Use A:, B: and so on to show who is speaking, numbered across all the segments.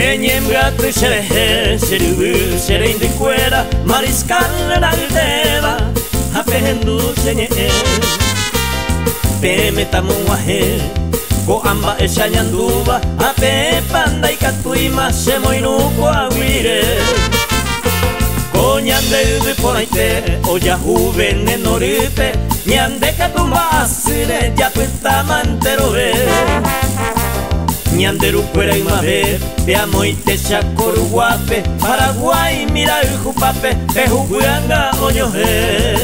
A: Peñemgato xerehe, xeribu, xerein de cuera, mariscal na aldeva, apehendu xeñe. Pemetamuahe, ko amba exañanduba, ape panda y catuima, xemoinuco aguire. Ko ñandeuve por aite, oya juvene noripe, ñande catumba asire, ya puesta manterobe. Ñanderu cuera y mabe, peamoite chacoruguape, Paraguay mira el jupape, pejuguanga oñoje.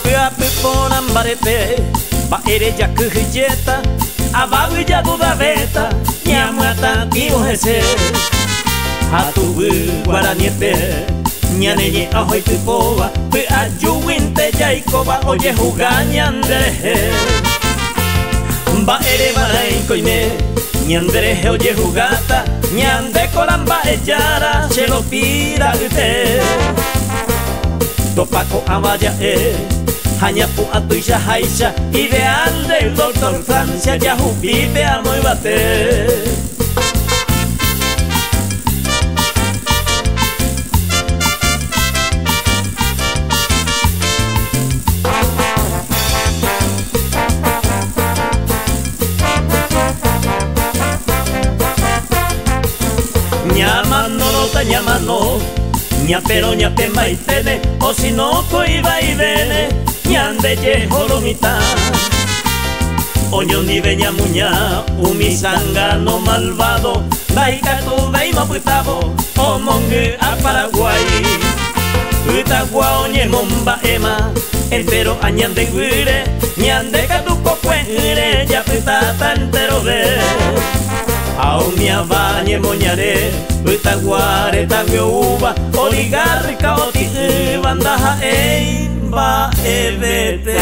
A: Peape ponambarepe, ba ere ya cujilleta, abajo ya duda beta, ñamuata tiojese. Hatubu guaraniete, ñaneñe ahoy tupoba, pe ayuwinte yaikoba, oye juga ñandereje. Ba ere barai koine, ñandereje oye jugata, ñande colamba ellara, chelo pira ute. Topaco abaya Hañapu atuisha haisha, ideal del doctor Francia, Yahoo vive a muy bate. Ñamano no ta ñamano, ñapero ñape maitene, o si no coiba y vene. Ñande ye joromita, oño ni veña muña, umisanga no malvado, baika tu veima putabo, o mongue a Paraguay. Utagua oñe momba ema, entero a ñande guire, ñande catuco cuere, ya puta tantero ve. Ao mi abañe moñare, utaguare tagio uva, oligarca o ti bandaja ba evete.